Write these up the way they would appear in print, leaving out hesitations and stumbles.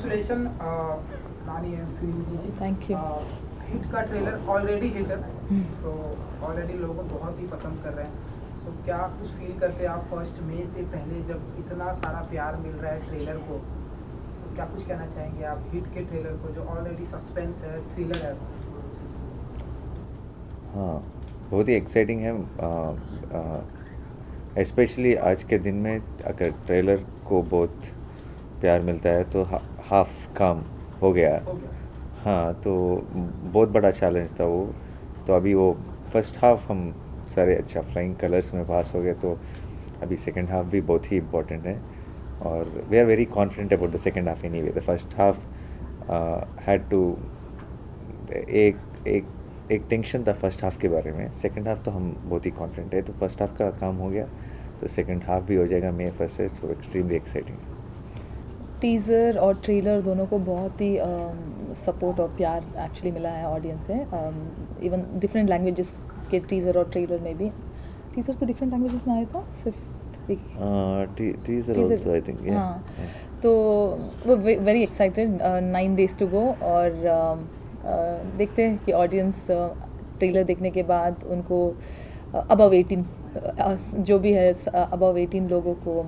Congratulations, Nani and Srini ji. Thank you. Hit का trailer already hit है, so already लोग बहुत ही पसंद कर रहे हैं. सो क्या कुछ फील करते हैं आप 1 मई से पहले जब इतना सारा प्यार मिल रहा है ट्रेलर को, सो क्या कुछ कहना चाहेंगे आप हिट के ट्रेलर को जो ऑलरेडी सस्पेंस है, थ्रिलर है? हाँ, बहुत ही एक्साइटिंग है. स्पेशली आज के दिन में अगर ट्रेलर को बहुत प्यार मिलता है तो हाफ काम हो गया. हाँ, तो बहुत बड़ा चैलेंज था वो. तो अभी वो फर्स्ट हाफ हम सारे अच्छा फ्लाइंग कलर्स में पास हो गए, तो अभी सेकंड हाफ भी बहुत ही इम्पोर्टेंट है. और we are very confident about the second half anyway. The first half had to एक टेंशन था फर्स्ट हाफ के बारे में. सेकंड हाफ तो हम बहुत ही कॉन्फिडेंट है. तो फर्स्ट हाफ का काम हो गया, तो सेकंड हाफ भी हो जाएगा May 1 से. सो एक्सट्रीमली एक्साइटिंग. टीज़र और ट्रेलर दोनों को बहुत ही सपोर्ट और प्यार एक्चुअली मिला है ऑडियंस से. इवन डिफरेंट लैंग्वेजेस के टीज़र और ट्रेलर में भी. टीज़र तो डिफरेंट लैंग्वेजेस में आया था, सिर्फ टीजर आल्सो आई थिंक. हाँ, तो वो very excited. 9 days to go. और देखते हैं कि ऑडियंस ट्रेलर देखने के बाद उनको अबव 18 जो भी है अबव 18 लोगों को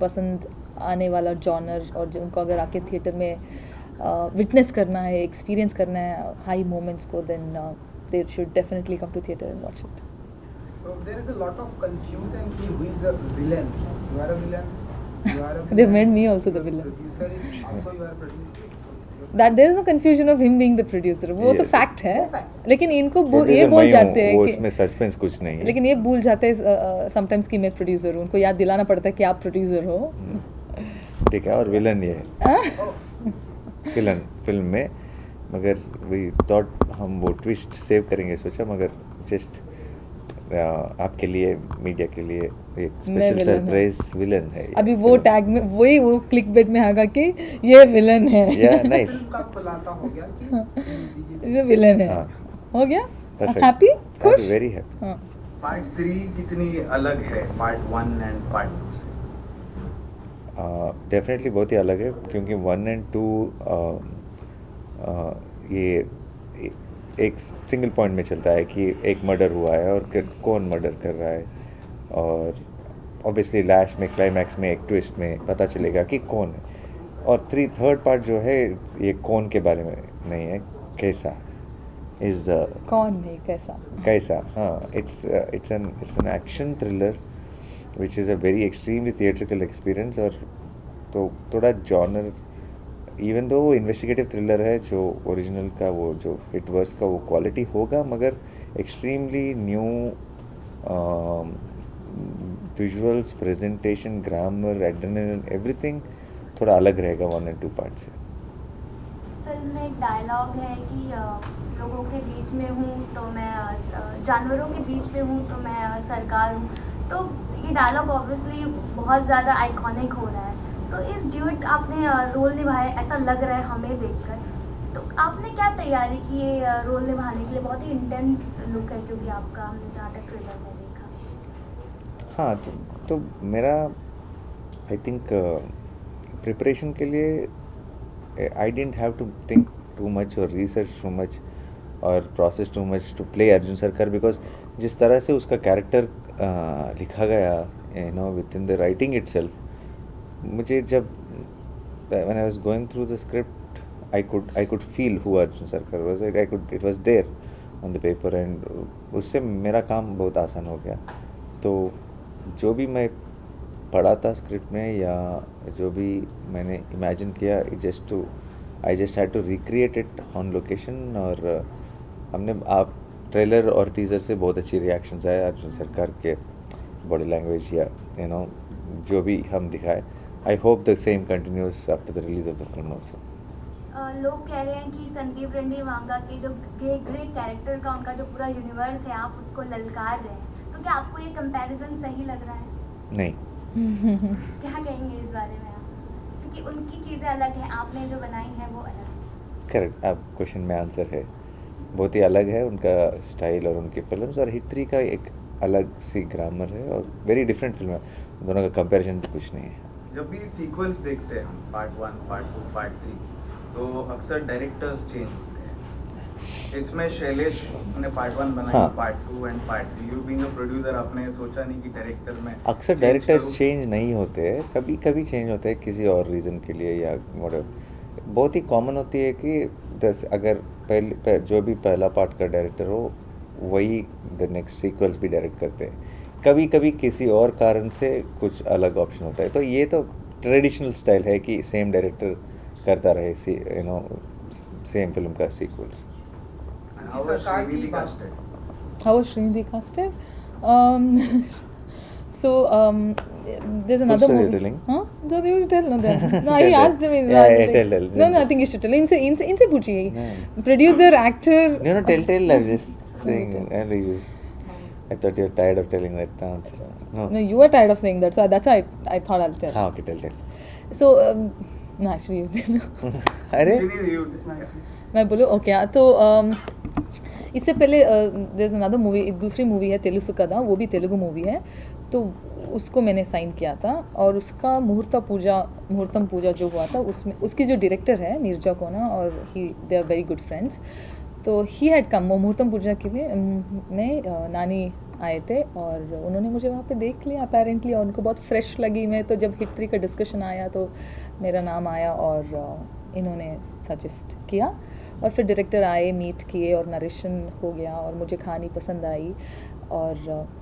पसंद आने वाला जॉनर, और जो उनको अगर आके थिएटर में विटनेस करना है, एक्सपीरियंस करना है हाई मोमेंट्स को, then they should definitely come to theatre and watch it. So there is a lot of confusion कि who is the villain. You are a villain. You are a villain. They made me also the villain. Producer is also you are producer. That there is no confusion of him being the producer. वो तो fact है, लेकिन इनको ये बोल जाते हैं वो कि उसमें सस्पेंस कुछ नहीं है. लेकिन ये भूल जाते हैं समटाइम्स कि मैं प्रोड्यूसर हूँ. उनको याद दिलाना पड़ता है कि आप प्रोड्यूसर हो. ठीक है. और विलन ये है, विलन फिल्म में. मगर वी थॉट हम वो ट्विस्ट सेव करेंगे, सोचा. मगर जस्ट आपके लिए, मीडिया के लिए एक स्पेशल सरप्राइज विलन है. अभी वो टैग में वही वो क्लिक बेट में आएगा कि ये विलन है. या नाइस. का खुलासा हो गया कि ये विलन है. हो गया. हैप्पी, खुश, वेरी हैप्पी. हाँ. पार्ट 3 कितनी अलग है पार्ट 1 एंड पार्ट 2 से? डेफिनेटली बहुत ही अलग है, क्योंकि 1 and 2 ये एक सिंगल पॉइंट में चलता है कि एक मर्डर हुआ है और कौन मर्डर कर रहा है. और ऑब्वियसली लास्ट में, क्लाइमैक्स में, एक ट्विस्ट में पता चलेगा कि कौन है. और थर्ड पार्ट जो है ये कौन के बारे में नहीं है, कैसा इज़ द कौन नहीं कैसा. हाँ, it's an action thriller which is a very extremely theatrical experience. और तो थोड़ा जॉनर, इवन दो वो इन्वेस्टिगेटिव थ्रिलर है, जो ओरिजिनल का वो जो हिट वर्स का वो क्वालिटी होगा, मगर extremely new visuals, presentation, grammar, adrenaline, everything थोड़ा अलग रहेगा 1 and 2 पार्ट से. फिल्म में एक डायलॉग है कि लोगों के बीच में हूँ तो मैं जानवरों के बीच में हूँ तो मैं सरकार हूँ. तो ये डायलॉग ऑब्वियसली बहुत ज़्यादा आइकॉनिक हो रहा है. तो इस ड्यूट आपने रोल निभाया, ऐसा लग रहा है हमें देखकर. तो आपने क्या तैयारी की है रोल निभाने के लिए? बहुत ही इंटेंस लुक है क्योंकि आपका, हमने जहाँ तक ट्रेलर में देखा. हाँ, तो मेरा आई थिंक प्रिपरेशन के लिए I didn't have to think too much और रिसर्च टू मच और process too much to play Arjun Sarkar, because जिस तरह से उसका कैरेक्टर लिखा गया, within the writing itself, मुझे जब when I was going through the script, I could feel who Arjun Sarkar was. It was there on the paper, and उससे मेरा काम बहुत आसान हो गया. तो जो भी मैं पढ़ा था स्क्रिप्ट में या जो भी मैंने इमेजिन किया, I just had to recreate it on location. और हमने आप ट्रेलर और टीज़र से बहुत अच्छी रिएक्शंस आए अर्जुन सरकार के बॉडी लैंग्वेज या जो भी हम दिखाए. I hope the same continues after the release of the film also. लोग कह रहे हैं कि संदीप रेड्डी-वांगा के जो ग्रे कैरेक्टर का उनका जो पूरा यूनिवर्स है, आप उसको ललकार रहे हैं. तो क्या आपको ये कंपैरिजन सही लग रहा है? नहीं. क्या कहेंगे इस बारे में आप? क्योंकि उनकी चीज़ें अलग हैं, आपने जो बनाई है वो अलग है. करेक्ट. आप क्वेश्चन में आंसर है, बहुत ही अलग है उनका स्टाइल और उनकी फिल्म्स. और हिट 3 का एक अलग सी ग्रामर है और वेरी डिफरेंट फिल्म है. दोनों का कंपैरिजन भी कुछ नहीं है. जब भी सीक्वल्स देखते हैं हम पार्ट 1, पार्ट 2, पार्ट 3, तो अक्सर डायरेक्टर्स चेंज होते हैं। इसमें शैलेश ने पार्ट 1 बनाई, हाँ। Part 2 and part 3। You being a producer, आपने सोचा नहीं कि डायरेक्टर में अक्सर change डायरेक्टर करूं? चेंज नहीं होते हैं, कभी कभी चेंज होते हैं किसी और रीज़न के लिए या व्हाटएवर। बहुत ही कॉमन होती है कि अगर जो भी पहला पार्ट का डायरेक्टर हो वही द नेक्स्ट सीक्वल्स भी डायरेक्ट करते हैं। कभी कभी किसी और कारण से कुछ अलग ऑप्शन होता है, तो ये तो ट्रेडिशनल स्टाइल है कि सेम डायरेक्टर करता रहे सेम फिल्म का सीक्वल्स। And how was सरकार की Srinidhi बात- casted? How was Srinidhi casted? So there's another story movie. you're telling? Huh? So you tell no then. No, Tell, he tell. asked me. Yeah, tell. No, I think you should tell. इनसे पूछिए. No. Producer, actor. No, tell. I'm just saying. tell. I thought you're tired of telling that answer. No. No, you were tired of saying that, so that's why I thought I'll tell. हाँ, okay, tell. So no, actually you tell. अरे Srinidhi, you मैं बोलूँ okay तो इससे पहले there's another movie, एक दूसरी movie है तेलुगु कदा, वो भी तेलुगु मूवी है, तो उसको मैंने साइन किया था और उसका मुहूर्तम पूजा जो हुआ था उसमें उसकी जो डायरेक्टर है नीरजा कोना और they are very good friends, तो ही हैड कम वो मुहूर्तम पूजा के लिए में नानी आए थे और उन्होंने मुझे वहाँ पे देख लिया अपेरेंटली और उनको बहुत फ्रेश लगी मैं, तो जब हिट 3 का डिस्कशन आया तो मेरा नाम आया और इन्होंने सजेस्ट किया और फिर डायरेक्टर आए, मीट किए और नरेशन हो गया और मुझे कहानी पसंद आई और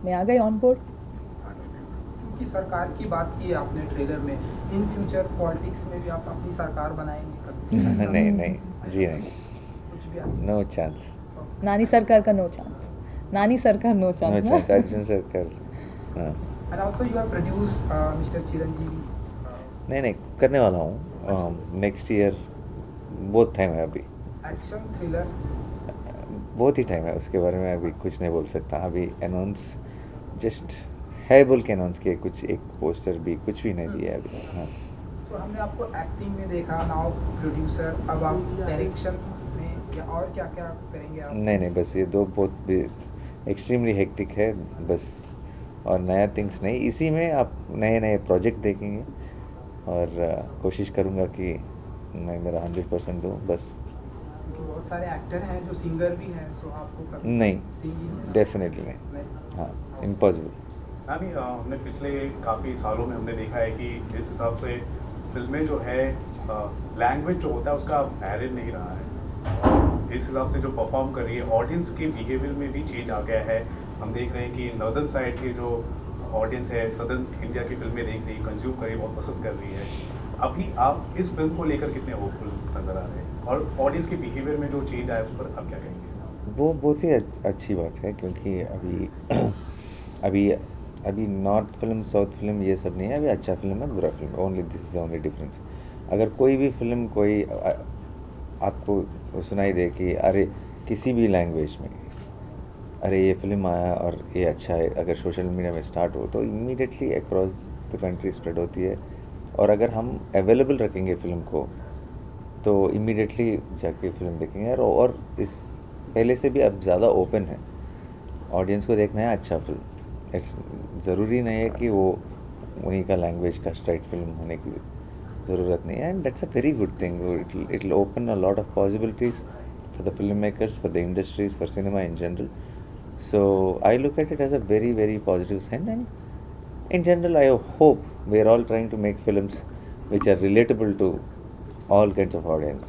मैं आ गई ऑन बोर्ड। क्योंकि सरकार की बात की है आपने ट्रेलर में, इन फ्यूचर पॉलिटिक्स में भी आप अपनी सरकार बनाएंगे कभी? नहीं जी नहीं, कुछ भी आप- नो चांस, नानी सरकार का no chance, Nani Sarkar no no chance chance. Arjun Sarkar हाँ। And also you have produced Mr. Chiranjeevi. नहीं करने वाला हूँ नेक्स्ट ईयर। बहुत टाइम है अभी, एक्शन थ्रिलर। बहुत ही टाइम है, उसके बारे में अभी कुछ नहीं बोल सकता। अभी अनाउंस जस्ट है बोल के अनाउंस किया, कुछ एक पोस्टर भी कुछ भी नहीं दिया अभी। हाँ सो हमने आपको एक्टिंग में देखा, नाउ प्रोड्यूसर, अब आप डायरेक्शन में या और क्या क्या करेंगे आप? नहीं बस ये दो बहुत एक्सट्रीमली हेक्टिक है बस, और नया थिंग्स नहीं। इसी में आप नए प्रोजेक्ट देखेंगे और कोशिश करूँगा कि मैं मेरा 100% दूँ बस। क्योंकि बहुत सारे एक्टर हैं जो सिंगर भी हैं, सो आपको कभी नहीं, singing- डेफिनेटली नहीं, हाँ इम्पॉसिबल। अभी हमने पिछले काफ़ी सालों में हमने देखा है कि जिस हिसाब से फिल्में जो है लैंग्वेज जो होता है उसका बैरियर नहीं रहा है, और इस हिसाब से जो परफॉर्म कर रही है ऑडियंस के बिहेवियर में भी चेंज आ गया है। हम देख रहे हैं कि नॉर्दर्न साइड की जो ऑडियंस है सदर्न इंडिया की फिल्में देख रही, कंज्यूम कर रही, बहुत पसंद कर रही है। अभी आप इस फिल्म को लेकर कितने होपफुल नज़र आ रहे हैं और ऑडियंस के बिहेवियर में जो चेंज आया उस पर आप क्या कहेंगे? वो बहुत ही अच्छी बात है, क्योंकि अभी नॉर्थ फिल्म साउथ फिल्म ये सब नहीं है, अभी अच्छा फिल्म है बुरा film, only this is the only difference. अगर कोई भी फिल्म कोई आपको सुनाई दे कि अरे किसी भी लैंग्वेज में अरे ये फिल्म आया और ये अच्छा है, अगर सोशल मीडिया में स्टार्ट हो तो immediately across the country spread होती है, और अगर हम अवेलेबल रखेंगे फिल्म को तो इमीडिएटली जाके फिल्म देखेंगे। और इस पहले से भी अब ज़्यादा ओपन है, ऑडियंस को देखना है अच्छा फिल्म। इट्स ज़रूरी नहीं है कि वो उन्हीं का लैंग्वेज का स्ट्राइट फिल्म होने की ज़रूरत नहीं है, and that's a very good thing. It will open a lot of possibilities for the film makers, for the industries, for cinema in general. So I look at it as a very, very positive sign, and in general I hope we are all trying to make films which are relatable to all kinds of audience.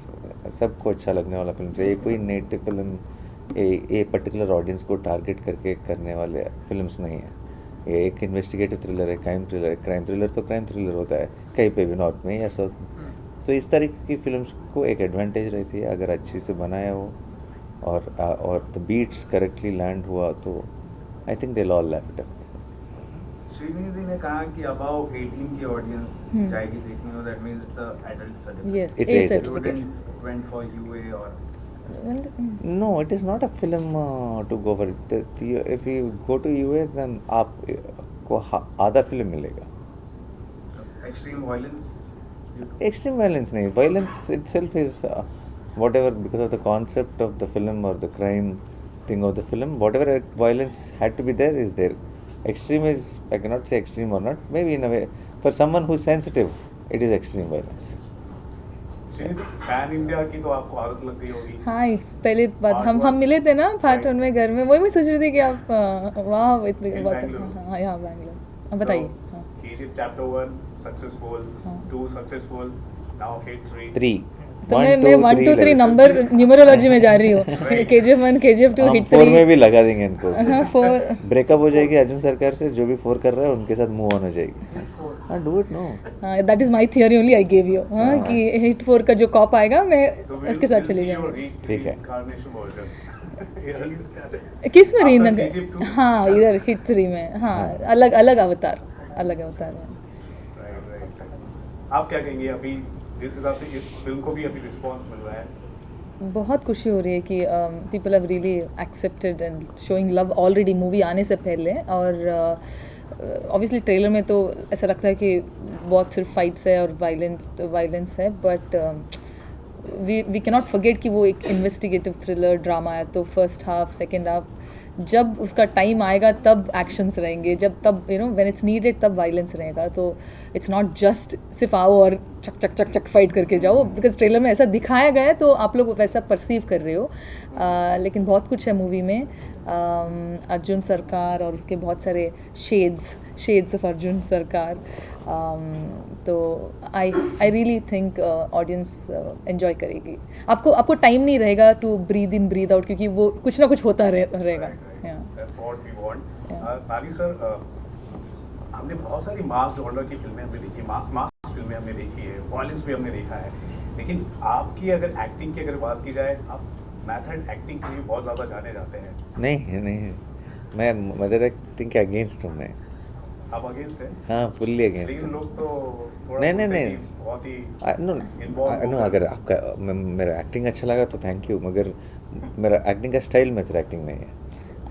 सबको अच्छा लगने वाला film चाहिए, कोई native film a particular audience को target करके करने वाले फिल्म्स नहीं है। ये एक इन्वेस्टिगेटिव थ्रिलर है, क्राइम थ्रिलर तो क्राइम थ्रिलर होता है कहीं पे भी, नॉर्थ में या साउथ में। तो इस तरीके की फिल्म्स को एक एडवांटेज रहती है अगर अच्छी से बनाया हो और द बीट्स करेक्टली लैंड हुआ तो I think they all lap it up. Srinidhi ने कहा कि अबाउ 18 की ऑडियंस जाएगी देखने को, that means it's a adult certificate. Yes, It's A A certificate. You went for UA or No, it is not a film to go for it. If you go to US then आपको आधा film मिलेगा। extreme violence? Extreme violence नहीं, violence itself is whatever, because of the concept of the film or the crime thing of the film, whatever violence had to be there is there. Extreme is, I cannot say extreme or not, maybe in a way For someone who's sensitive, it is extreme violence. Pan India की तो आपको आदत लग गई होगी। हाँ पहले बात Part हम one. मिले थे ना पार्ट वन में घर में, वही मैं सोच रही थी कि आप वहाँ इतने In बहुत Bangalore. हाँ यहाँ बैंगलोर। अब बताइए। हाँ। KGF Chapter 1 successful, हाँ। 2 successful, now Hit 3. 3. तो मैं 1 2 3 नंबर न्यूमरोलॉजी में जा रही हूँ। KGF 1 KGF 2 हिट 4 में 3। भी लगा देंगे इनको। हाँ 4। ब्रेकअप हो जाएगी अर्जुन सरकार से, जो भी 4 कर रहा है उनके साथ मूव ऑन हो जाएगी। हाँ डू इट नो। हाँ that is my theory only I gave you. हाँ कि हिट 4 का जो कॉप आएगा मैं So उसके साथ चली जाऊंगी। ठीक है। Incarnation version. किस में रीना After KGF 2? हाँ इधर हिट 3 में हाँ अलग अलग अवतार है। Right. आप क्या कहेंगे अभी जिस हिसाब से इस फिल्म को भी अभी रिस्पांस मिल रहा है? बहुत खुशी हो रही है कि people have really accepted and showing love already movie आने से पहले। और ऑब्वियसली ट्रेलर में तो ऐसा लगता है कि बहुत सिर्फ फाइट्स है और वायलेंस है, बट वी कैनॉट फॉरगेट कि वो एक इन्वेस्टिगेटिव थ्रिलर ड्रामा है। तो फर्स्ट हाफ सेकेंड हाफ जब उसका टाइम आएगा तब एक्शंस रहेंगे, जब तब you know when it's needed तब वायलेंस रहेगा। तो इट्स नॉट जस्ट सिर्फ आओ और चक चक चक चक फाइट करके जाओ, बिकॉज ट्रेलर में ऐसा दिखाया गया है तो आप लोग वैसा परसीव कर रहे हो। लेकिन बहुत कुछ है मूवी में। अर्जुन सरकार और उसके बहुत सारे शेड्स ऑफ अर्जुन सरकार। तो I really think audience enjoy करेगी। आपको टाइम नहीं रहेगा to breathe in breathe out, क्योंकि वो कुछ ना कुछ होता रहेगा। That's what we want. Yeah. नाली सर, हमने बहुत सारी मास जॉनर की फिल्में हमने देखी, मास फिल्में हमने देखी है, वॉयलेंस भी हमने देखा है, लेकिन आपकी अगर एक्टिंग की अगर बात की जाए, आप मेथड एक्टिंग के लिए बहुत ज़्यादा जाने जाते हैं। नहीं, मैं मदर एक्टिंग के अगेंस्ट हूँ। मैं आप अगेंस्ट हैं? हाँ फुल्ली अगेंस्ट लेकिन हूँ। लोग तो थोड़ा नहीं, बोलते हैं नहीं। कि बहुत ही नो involved नो, होकर- अगर आपका मेरा एक्टिंग अच्छा लगा तो थैंक यू, मगर मेरा एक्टिंग का स्टाइल मेथड एक्टिंग नहीं है।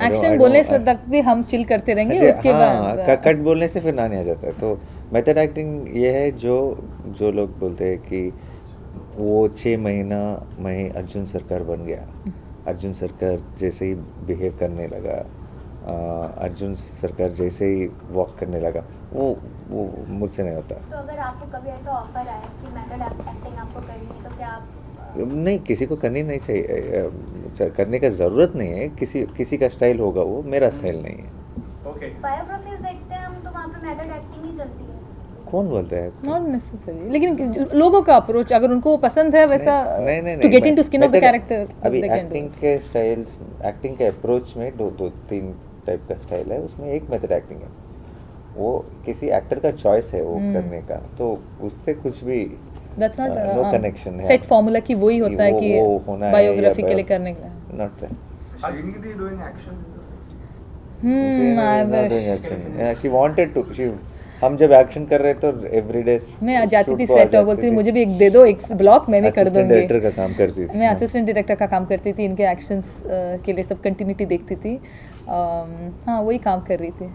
एक्शन बोलने से तक भी हम चिल करते रहेंगे, उसके बाद कट बोलने से फिर नानी आ जाता है। तो मेथड एक्टिंग ये है जो लोग बोलते हैं कि वो 6 महीना में अर्जुन सरकार बन गया, अर्जुन सरकार जैसे ही बिहेव करने लगा, अर्जुन सरकार जैसे ही वॉक करने लगा, वो मुझसे नहीं होता। तो अगर आपको कभी ऐसा ऑफर आए कि मेथड एक्टिंग आपको करनी है तो क्या आप नहीं, किसी को करनी नहीं चाहिए, करने का ज़रूरत नहीं है। किसी का स्टाइल होगा, वो मेरा स्टाइल नहीं है। ओके। बायोग्राफीज देखते हैं हम तो वहाँ पे मेथड एक्टिंग ही चलती है। कौन बोलता है? नॉट नेसेसरी, लेकिन लोगों का अप्रोच अगर उनको पसंद है वैसा नहीं, to get into skin of the method- character अभी एक्टिंग के स्टाइल्स, एक्टिंग के अप्रोच में दो 3 टाइप का स्टाइल है। उसमें एक मेथड एक्टिंग है, वो किसी एक्टर का चॉइस है वो करने का, तो उससे कुछ भी दैट्स नॉट नो कनेक्शन है। सेट फार्मूला की वही होता है कि वो होना है बायोग्राफी या के लिए करने के लिए। Not Srinidhi doing action. I wish she wanted to, हम जब एक्शन कर रहे तो एवरीडे मैं जाती थी सेट और बोलती थी मुझे भी एक दे दो, एक ब्लॉक मैं भी कर दूंगी। डायरेक्टर का काम करती थी मैं असिस्टेंट डायरेक्टर का काम करती थी, इनके एक्शंस के लिए सब कंटिन्यूटी देखती थी। हाँ वही काम कर रही थी।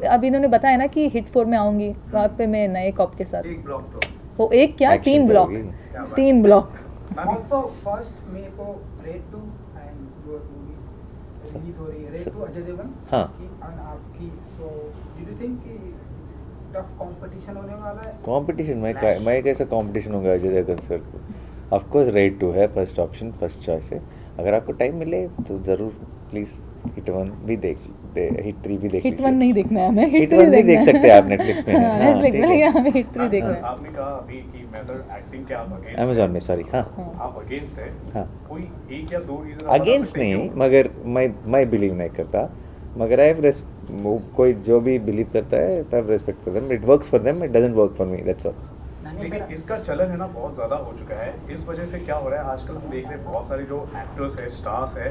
अब इन्होंने बताया ना कि हिट 4 में आऊँगी, वहाँ पे मैं नए कॉप के साथ। एक ब्लॉक तो वो एक क्या Action 3 ब्लॉक, करोगी। 3 ब्लॉक। ऑल्सो फर्स्ट मे को red 2 and your movie release हो रही है, रेड 2 अजय देवगन हाँ। की और आपकी। सो डू यू थिंक कि टफ कंपटीशन होने वाला है? कंपटीशन मैं कैसा कंपटीशन होगा अजय देवगन सर को? ऑफ कोर्स रेड 2 है फर्स्ट ऑप्शन, फर्स्ट चॉइस है। अगर आपको टाइम मिले तो ज़रूर प्लीज़ हिट 1 भी हिट 3 भी देख हिट 1 नहीं देखना है हमें, हिट 1 भी देख सकते हैं आप नेटफ्लिक्स में। हाँ, हाँ, नेटफ्लिक्स ठीक में, है। या हमें हिट 3 देखना है। आपने कहा अभी कि मेथड एक्टिंग के आप अगेंस्ट अमेजोन में, सॉरी। हाँ आप अगेंस्ट है। हाँ। कोई एक या 2 रीजन अगेंस्ट नहीं, मगर मैं बिलीव नहीं करता, मगर आई कोई जो भी बिलीव करता है तब respect for them, it works for them, it doesn't work for me, that's all. लेकिन इसका चलन है ना बहुत ज़्यादा हो चुका है। इस वजह से क्या हो रहा है आजकल हम देख रहे हैं बहुत सारे जो एक्टर्स है, स्टार्स है,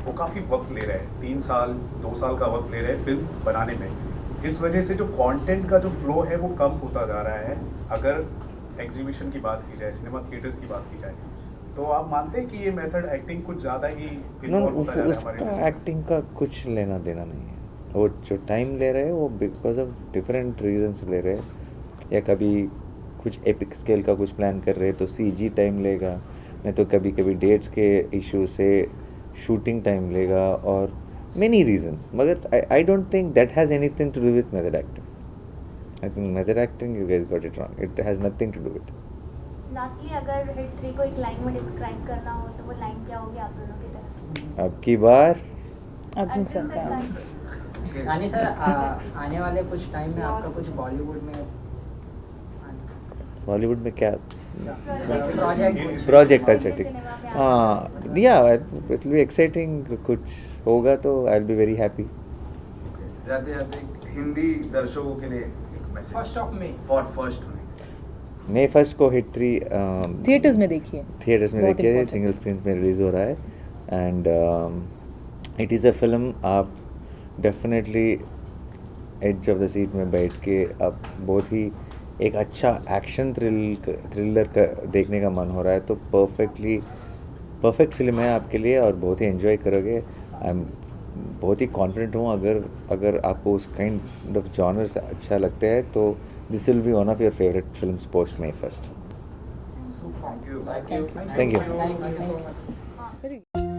वो काफ़ी वक्त ले रहे हैं, 3 साल 2 साल का वक्त ले रहे हैं फिल्म बनाने में। इस वजह से जो कंटेंट का जो फ्लो है वो कम होता जा रहा है। अगर एग्जीबिशन की बात की जाए, सिनेमा थिएटर्स की बात की जाए, तो आप मानते हैं कि ये मेथड एक्टिंग कुछ ज़्यादा ही involve होता जा रहा है हमारे उसका लिए? एक्टिंग का कुछ लेना देना नहीं है। वो जो टाइम ले रहे हैं वो बिकॉज ऑफ डिफरेंट रीजंस ले रहे हैं, या कभी कुछ एपिक स्केल का कुछ प्लान कर रहे हैं तो सीजी टाइम लेगा, नहीं तो कभी कभी डेट्स के इशू से शूटिंग टाइम लेगा, और मेनी रीजंस। मगर I don't think that has anything to do with method acting. I think method acting, you guys got it wrong. It has nothing to do with it. Lastly अगर hit 3 को एक line में describe करना हो तो वो line क्या होगी आप दोनों की तरफ? अब की बार अर्जुन सर का रानी सर, आने वाले कुछ टाइम में आपका कुछ बॉलीवुड में बॉलीवुड में क्या प्रोजेक्ट प्रोजेक्ट? अच्छा ठीक, हाँ या इट विल बी एक्साइटिंग. कुछ होगा तो I will be very happy. जाते जाते हिंदी दर्शकों के लिए एक message. First of May. First में मई 1 को हिट 3 थिएटर्स में देखिए. थिएटर्स में बहुत देखिए, important. सिंगल स्क्रीन में रिलीज़ हो रहा है. And it is a film आप definitely edge of the seat में बैठ के आप बहुत ही एक अच्छा एक्शन थ्रिलर का देखने का मन हो रहा है तो परफेक्ट फिल्म है आपके लिए और बहुत ही एंजॉय करोगे. आई एम बहुत ही कॉन्फिडेंट हूँ. अगर आपको उस काइंड ऑफ जॉनर्स अच्छा लगता है तो this will be one of your favourite films post May 1. Thank you. Thank you. Thank you so much. Very good.